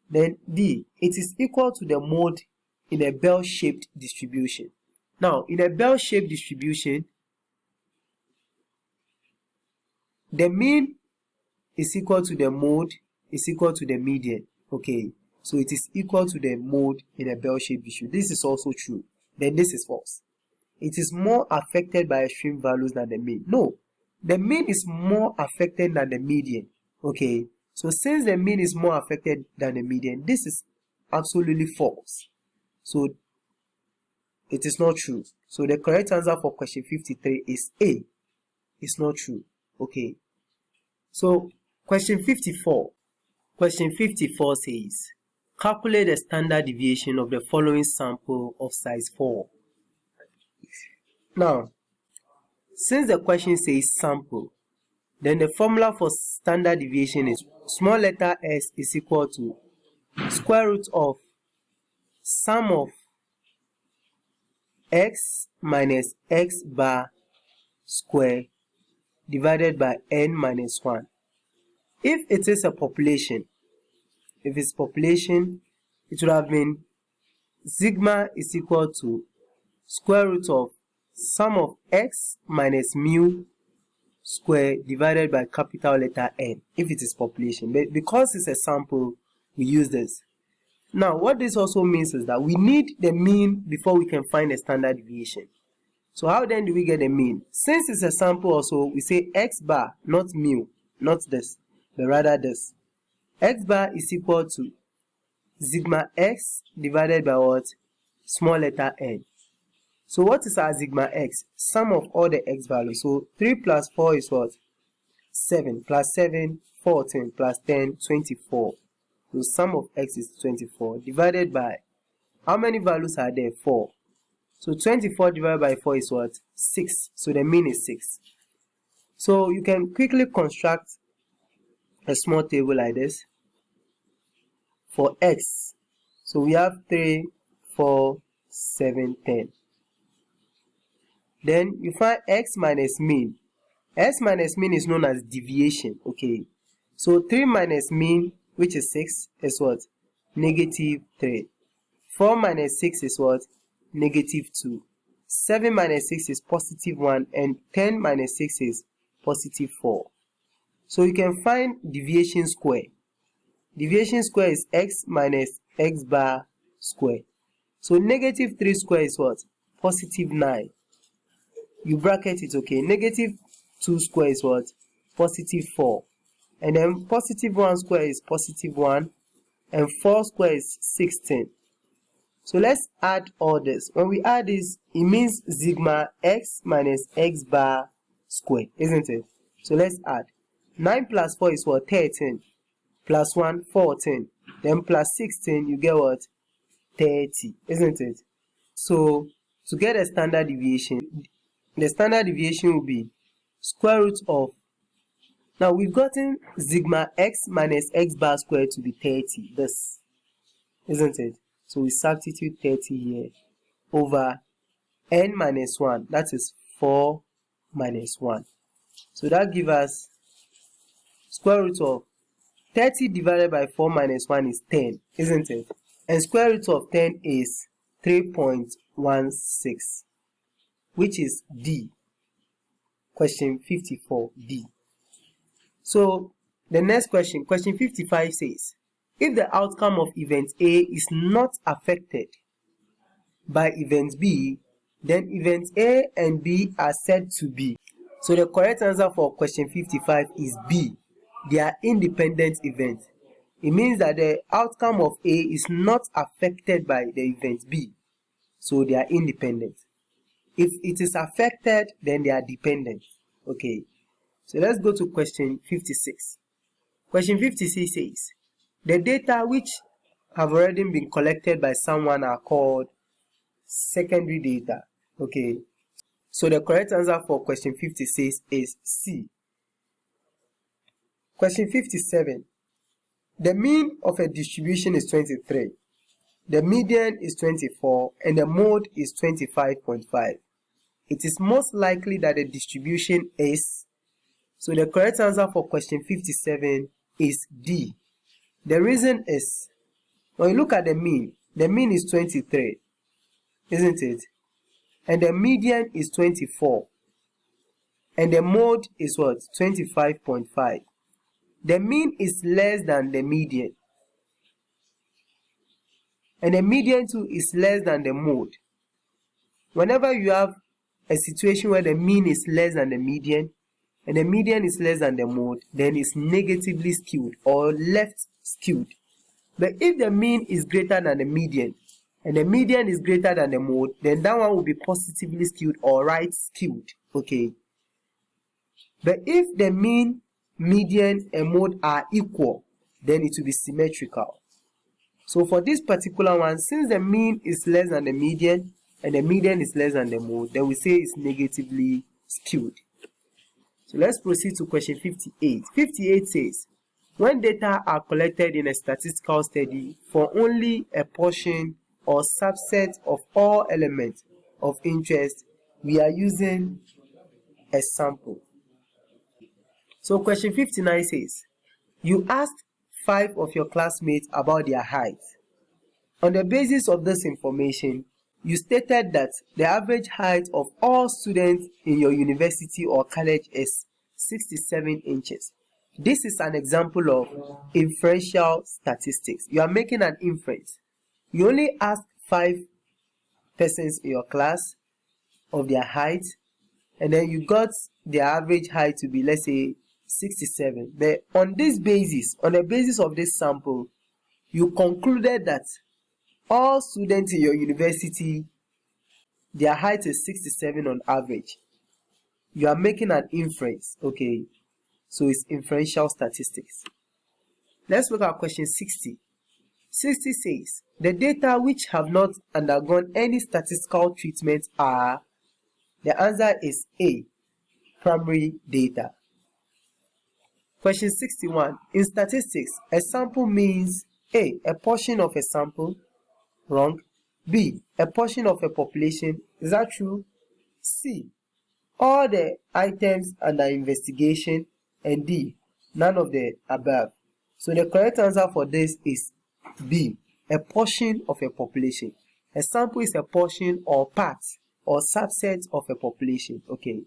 Then D, it is equal to the mode in a bell-shaped distribution. Now, in a bell-shaped distribution, the mean is equal to the mode is equal to the median. Okay, so it is equal to the mode in a bell-shaped distribution. This is also true. Then this is false. It is more affected by extreme values than the mean. No, the mean is more affected than the median. Okay, so since the mean is more affected than the median, this is absolutely false. So it is not true. So the correct answer for question 53 is A. It's not true. Okay. So question 54. Question 54 says, calculate the standard deviation of the following sample of size 4. Now, since the question says sample, then the formula for standard deviation is small letter s is equal to square root of sum of x minus x bar square divided by n minus 1. If it is a population, it would have been sigma is equal to square root of sum of x minus mu square divided by capital letter N, if it is population. But because it's a sample, we use this. Now, what this also means is that we need the mean before we can find a standard deviation. So how then do we get the mean? Since it's a sample also, we say x bar, not mu, not this, but rather this. X bar is equal to sigma x divided by what? Small letter n. So what is our sigma x? Sum of all the x values. So 3 plus 4 is what? 7 plus 7, 14 plus 10, 24. So sum of x is 24 divided by, how many values are there? 4. So 24 divided by 4 is what? 6. So the mean is 6. So you can quickly construct a small table like this for x. So we have 3, 4, 7, 10. Then you find x minus mean. X minus mean is known as deviation. Okay. So 3 minus mean, which is 6, is what? Negative 3. 4 minus 6 is what? Negative 2. 7 minus 6 is positive 1. And 10 minus 6 is positive 4. So you can find deviation square. Deviation square is x minus x bar square. So negative 3 square is what? Positive 9. You bracket it, okay. Negative 2 square is what? Positive 4. And then positive 1 square is positive 1. And 4 square is 16. So let's add all this. When we add this, it means sigma x minus x bar square, isn't it? So let's add. 9 plus 4 is what? 13. Plus 1, 14. Then plus 16, you get what? 30, isn't it? So to get a standard deviation, the standard deviation will be square root of, now we've gotten sigma x minus x bar squared to be 30, this, isn't it? So we substitute 30 here over n minus 1, that is 4 minus 1. So that gives us square root of 30 divided by 4 minus 1 is 10, isn't it? And square root of 10 is 3.16, which is D. Question 54, D. So the next question, question 55 says, if the outcome of event A is not affected by event B, then event A and B are said to be. So the correct answer for question 55 is B. They are independent events. It means that the outcome of A is not affected by the event B. So they are independent. If it is affected, then they are dependent. Okay. So let's go to question 56. Question 56 says, the data which have already been collected by someone are called secondary data. Okay. So the correct answer for question 56 is C. Question 57. The mean of a distribution is 23. The median is 24 and the mode is 25.5. It is most likely that the distribution is, so the correct answer for question 57 is D. The reason is, when you look at the mean The mean is 23, isn't it? And the median is 24. And the mode is what? 25.5. The mean is less than the median. And the median too is less than the mode. Whenever you have a situation where the mean is less than the median and the median is less than the mode, then it's negatively skewed or left skewed. But if the mean is greater than the median and the median is greater than the mode, then that one will be positively skewed or right skewed. Okay. But if the mean, median, and mode are equal, then it will be symmetrical. So for this particular one, since the mean is less than the median and the median is less than the mode, then we say it's negatively skewed. So let's proceed to question 58. 58 says, when data are collected in a statistical study for only a portion or subset of all elements of interest, we are using a sample. So question 59 says, you asked 5 of your classmates about their height. On the basis of this information, you stated that the average height of all students in your university or college is 67 inches. This is an example of inferential statistics. You are making an inference. You only ask 5 persons in your class of their height, and then you got their average height to be, let's say, 67. But on this basis, on the basis of this sample, you concluded that all students in your university, their height is 67 on average. You are making an inference, okay? So it's inferential statistics. Let's look at question 60. 60 says, the data which have not undergone any statistical treatment are, the answer is A, primary data. Question 61. In statistics, a sample means A, a portion of a sample. Wrong. B, a portion of a population. Is that true? C, all the items under investigation. And D, none of the above. So the correct answer for this is B, a portion of a population. A sample is a portion or part or subset of a population. Okay.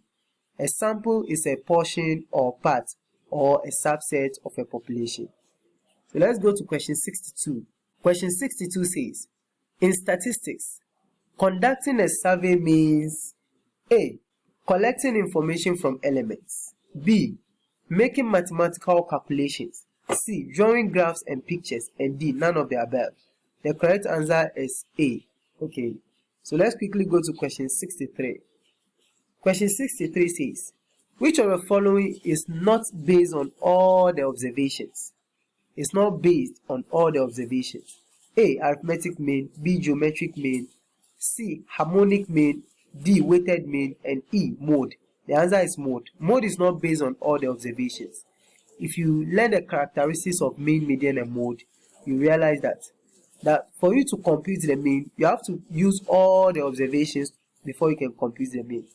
A sample is a portion or part or a subset of a population. So let's go to question 62. Question 62 says, in statistics, conducting a survey means A, collecting information from elements. B, making mathematical calculations. C, drawing graphs and pictures. And D, none of the above. The correct answer is A. Okay, so let's quickly go to question 63. Question 63 says, which of the following is not based on all the observations? It's not based on all the observations. A, arithmetic mean. B, geometric mean. C, harmonic mean. D, weighted mean. And E, mode. The answer is mode. Mode is not based on all the observations. If you learn the characteristics of mean, median, and mode, you realize that for you to compute the mean, you have to use all the observations before you can compute the mean.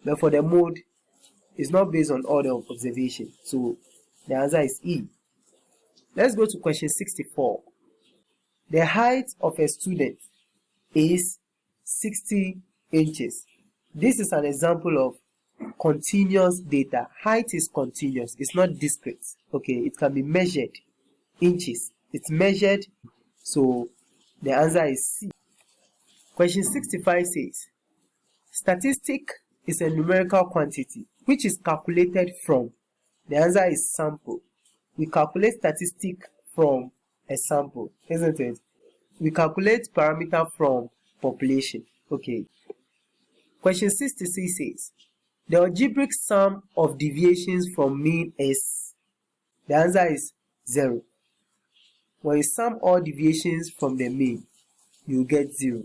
But for the mode, it's not based on all the observations. So the answer is E. Let's go to question 64. The height of a student is 60 inches. This is an example of continuous data. Height is continuous. It's not discrete. Okay, it can be measured. Inches. It's measured. So the answer is C. Question 65 says, statistic is a numerical quantity which is calculated from. The answer is sample. We calculate statistic from a sample, isn't it? We calculate parameter from population. Okay. Question 66 says, the algebraic sum of deviations from mean is. The answer is 0. When you sum all deviations from the mean, you get 0.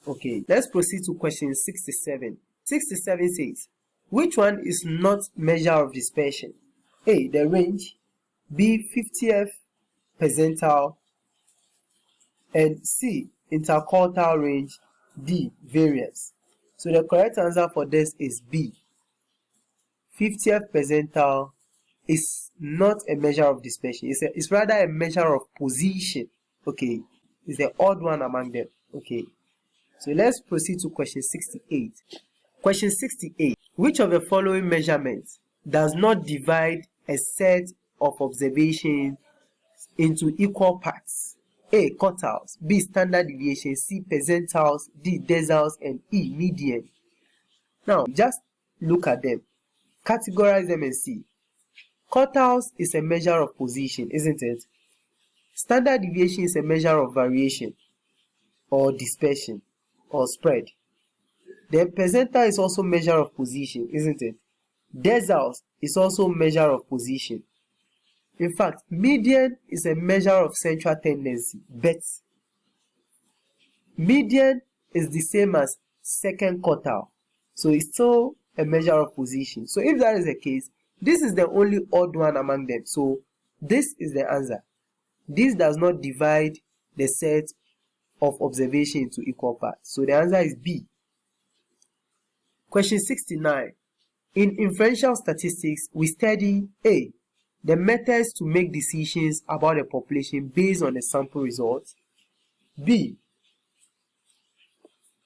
Okay, let's proceed to question 67. 67 says, which one is not measure of dispersion? A, the range. B, 50th percentile. And C, interquartile range. D, variance. So the correct answer for this is B. 50th percentile is not a measure of dispersion. It's rather a measure of position. Okay, is the odd one among them. Okay, so let's proceed to question 68. Question 68. Which of the following measurements does not divide a set of observations into equal parts? A. Quartiles, B. Standard deviation, C. Percentiles, D. Deciles, and E. Median. Now, just look at them. Categorize them and see. Quartiles is a measure of position, isn't it? Standard deviation is a measure of variation or dispersion or spread. Then percentile is also measure of position, isn't it? Deciles is also measure of position. In fact, median is a measure of central tendency, but median is the same as second quartile. So it's still a measure of position. So if that is the case, this is the only odd one among them. So this is the answer. This does not divide the set of observation into equal parts. So the answer is B. Question 69. In inferential statistics, we study A. The methods to make decisions about a population based on the sample results. B.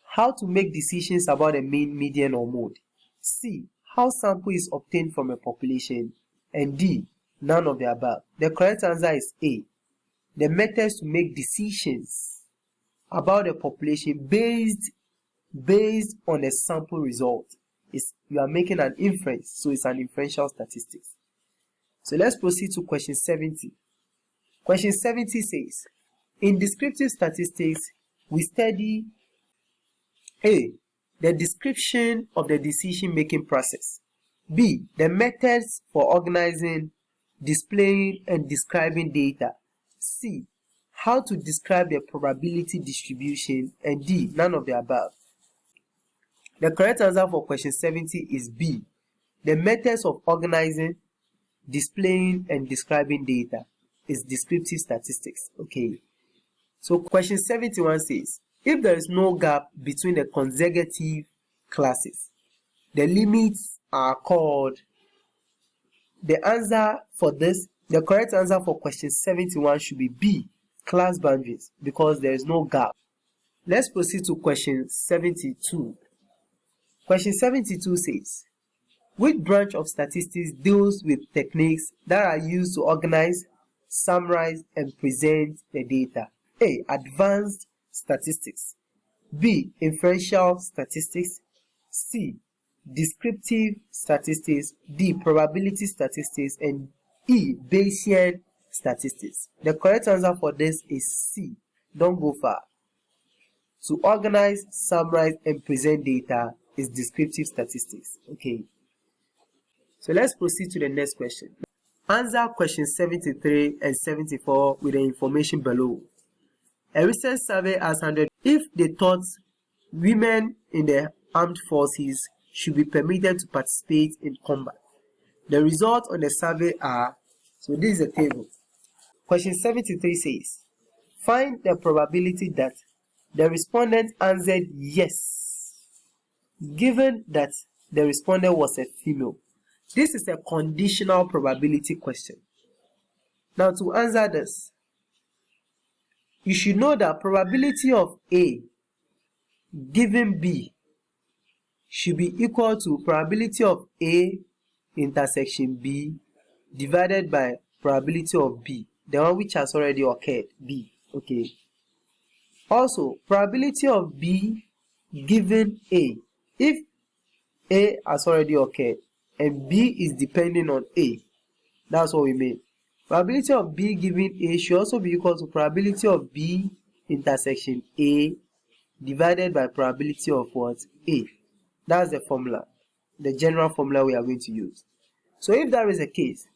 How to make decisions about a mean, median, or mode. C. How sample is obtained from a population. And D. None of the above. The correct answer is A. The methods to make decisions about a population based on a sample result is you are making an inference, so it's an inferential statistics. So let's proceed to question 70. Question 70 says, in descriptive statistics, we study A. The description of the decision-making process. B. The methods for organizing, displaying, and describing data. C. How to describe the probability distribution. And D. None of the above. The correct answer for question 70 is B. The methods of organizing, displaying, and describing data is descriptive statistics. Okay. So question 71 says, if there is no gap between the consecutive classes, the limits are called. The answer for this, the correct answer for question 71 should be B, class boundaries, because there is no gap. Let's proceed to question 72. Question 72 says, which branch of statistics deals with techniques that are used to organize, summarize, and present the data? A. Advanced statistics. B. Inferential statistics. C. Descriptive statistics. D. Probability statistics. And E. Bayesian statistics. The correct answer for this is C. Don't go far. To organize, summarize, and present data is descriptive statistics. Okay. So let's proceed to the next question. Answer questions 73 and 74 with the information below. A recent survey asked 100 if they thought women in the armed forces should be permitted to participate in combat. The results on the survey are, so this is a table. Question 73 says, find the probability that the respondent answered yes, given that the respondent was a female. This is a conditional probability question. Now to answer this, you should know that probability of A given B should be equal to probability of A intersection B divided by probability of B, the one which has already occurred, B. Okay. Also, probability of B given A, if A has already occurred and B is depending on A, that's what we mean. Probability of B given A should also be equal to probability of B intersection A divided by probability of what? A. That's the formula, the general formula we are going to use. So if that is the case,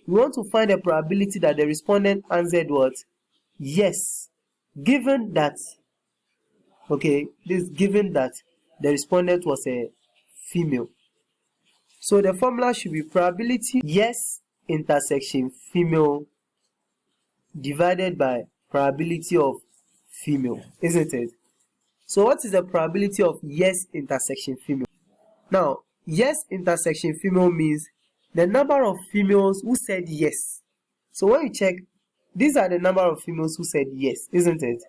we want to find the probability that the respondent answered what? Yes, given that, okay, this given that the respondent was a female. So the formula should be probability yes intersection female divided by probability of female, isn't it? So what is the probability of yes intersection female? Now, yes intersection female means the number of females who said yes. So when you check, these are the number of females who said yes, isn't it?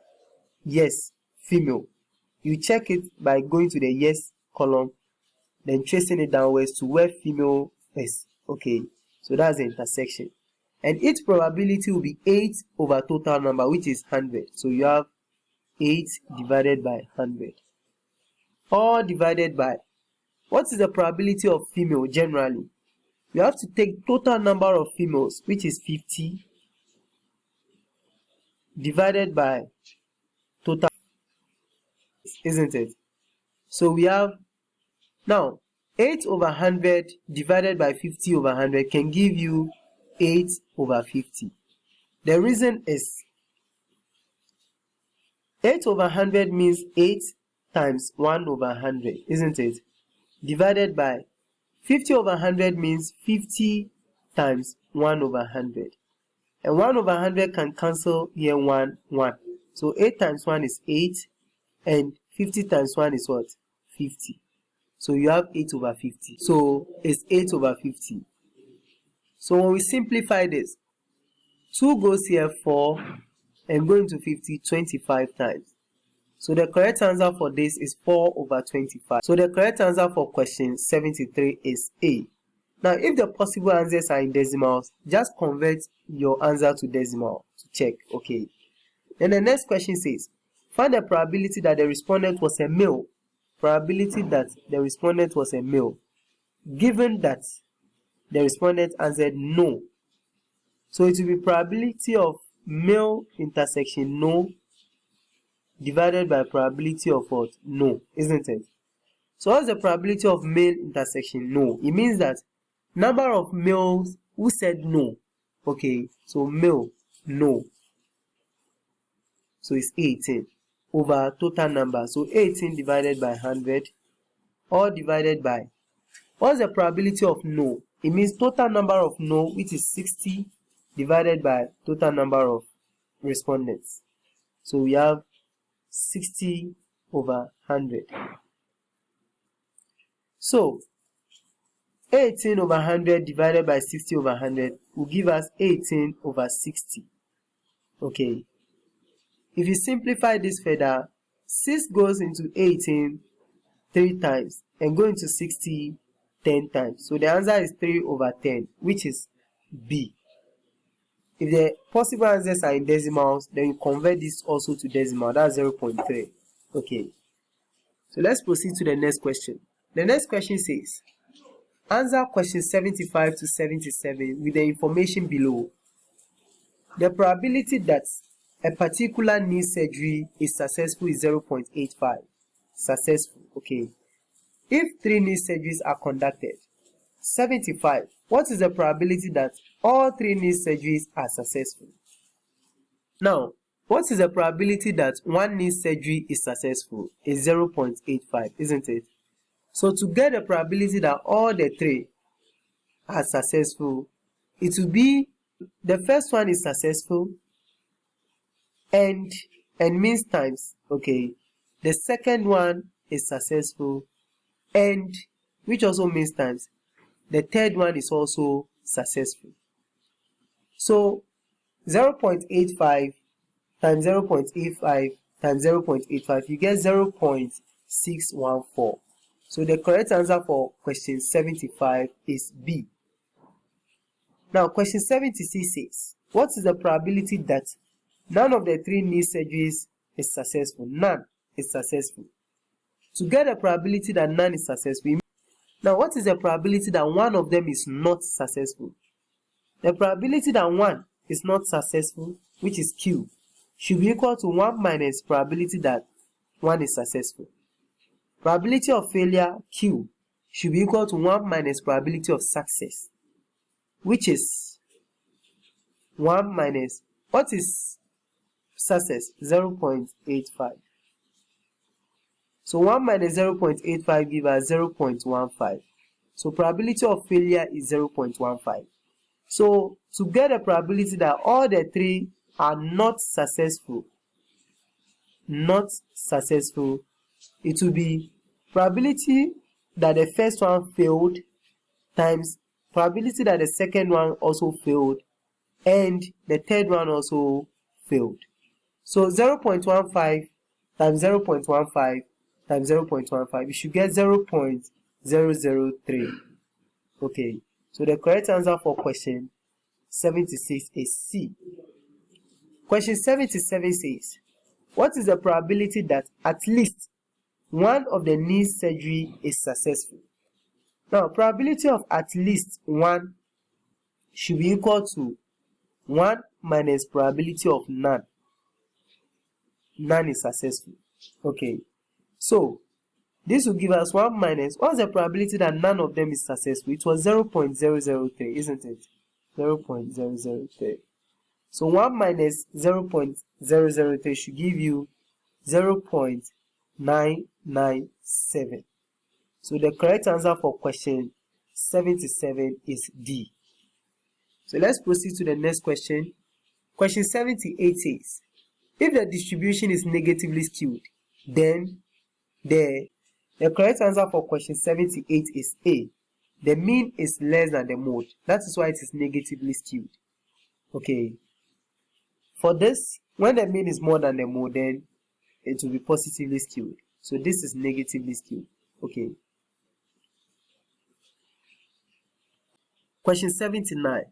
yes, female. You check it by going to the yes column, then tracing it downwards to where female is. Okay, so that's the intersection. And its probability will be 8 over total number, which is 100. So you have 8 divided by 100. Or divided by, what is the probability of female generally? You have to take total number of females, which is 50, divided by total, isn't it? So we have, now, 8 over 100 divided by 50 over 100 can give you 8 over 50. The reason is 8 over 100 means 8 times 1 over 100, isn't it? Divided by 50 over 100 means 50 times 1 over 100. And 1 over 100 can cancel here 1, 1. So 8 times 1 is 8, and 50 times 1 is what? 50. So you have 8 over 50. So it's 8 over 50. So when we simplify this, 2 goes here 4, and going to 50 25 times. So the correct answer for this is 4 over 25. So the correct answer for question 73 is A. Now, if the possible answers are in decimals, just convert your answer to decimal to check. Okay. Then the next question says, find the probability that the respondent was a male. Probability that the respondent was a male, given that the respondent answered no. So it will be probability of male intersection no divided by probability of what? No, isn't it? So what's the probability of male intersection no? It means that number of males who said no. Okay, so male, no. So it's 18 over total number. So 18 divided by 100 or divided by, what's the probability of no? It means total number of no, which is 60 divided by total number of respondents. So we have 60 over 100. So 18 over 100 divided by 60 over 100 will give us 18 over 60. Okay. If you simplify this further, 6 goes into 18 3 times and go into 60 10 times. So the answer is 3 over 10, which is B. If the possible answers are in decimals, then you convert this also to decimal. That's 0.3. Okay. So let's proceed to the next question. The next question says, answer question 75 to 77 with the information below. The probability that a particular knee surgery is successful is 0.85. Successful. Okay. If 3 knee surgeries are conducted, 75. What is the probability that all 3 knee surgeries are successful? Now, what is the probability that 1 knee surgery is successful? Is 0.85, isn't it? So to get the probability that all the 3 are successful, it will be the first one is successful and means times. Okay. The second one is successful and which also means times. The third one is also successful. So 0.85 times 0.85 times 0.85, you get 0.614. So the correct answer for question 75 is B. Now question 76 says, what is the probability that none of the 3 knee surgeries is successful? None is successful. To get a probability that none is successful, now what is the probability that one of them is not successful? The probability that 1 is not successful, which is Q, should be equal to 1 minus probability that 1 is successful. Probability of failure, Q, should be equal to 1 minus probability of success, which is 1 minus, what is success? 0.85. So 1 minus 0.85 gives us 0.15. So probability of failure is 0.15. So to get a probability that all the 3 are not successful, it will be probability that the first one failed times probability that the second one also failed and the third one also failed. So 0.15 times 0.15 times 0.15, you should get 0.003. Okay, so the correct answer for question 76 is C. Question 77 says, what is the probability that at least one of the knee surgery is successful? Now, probability of at least one should be equal to 1 minus probability of none. None is successful. Okay, so this will give us 1 minus, what's the probability that none of them is successful? It was 0.003, isn't it? 0.003. So 1 minus 0.003 should give you 0.997. So the correct answer for question 77 is D. So let's proceed to the next question. Question 78 says, if the distribution is negatively skewed, then the correct answer for question 78 is A. The mean is less than the mode. That is why it is negatively skewed. Okay. For this, when the mean is more than the mode, then it will be positively skewed. So this is negatively skewed. Okay. Question 79.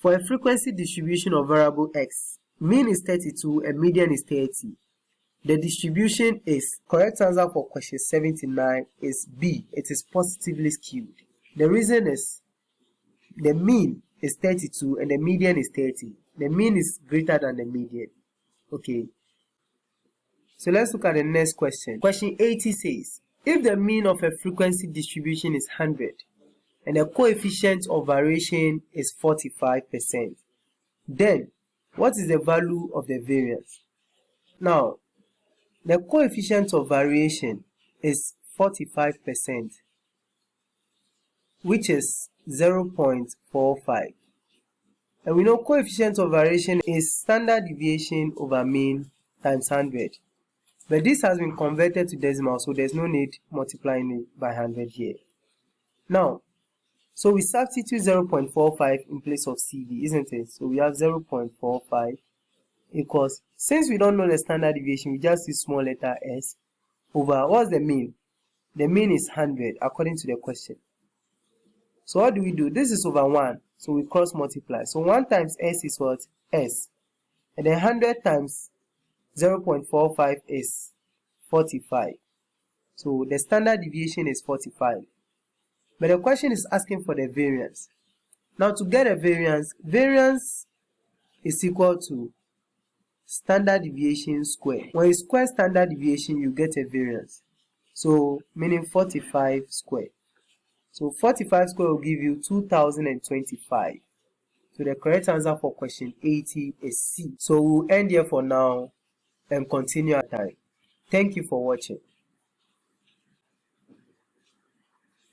For a frequency distribution of variable x, mean is 32 and median is 30. The distribution is, correct answer for question 79 is B. It is positively skewed. The reason is the mean is 32 and the median is 30. The mean is greater than the median. Okay. So let's look at the next question. Question 80 says, if the mean of a frequency distribution is 100 and the coefficient of variation is 45%, then what is the value of the variance? Now, the coefficient of variation is 45%, which is 0.45. And we know coefficient of variation is standard deviation over mean times 100. But this has been converted to decimal, so there's no need multiplying it by 100 here. Now, so we substitute 0.45 in place of CV, isn't it? So we have 0.45 equals, since we don't know the standard deviation, we just use small letter s over, what's the mean? The mean is 100 according to the question. So what do we do? This is over 1, so we cross multiply. So 1 times s is what? S. And then 100 times 0.45 is 45. So the standard deviation is 45. But the question is asking for the variance. Now to get a variance, variance is equal to standard deviation square. When you square standard deviation, you get a variance. So meaning 45 square. So 45 square will give you 2025. So the correct answer for question 80 is C. So we'll end here for now and continue our time. Thank you for watching.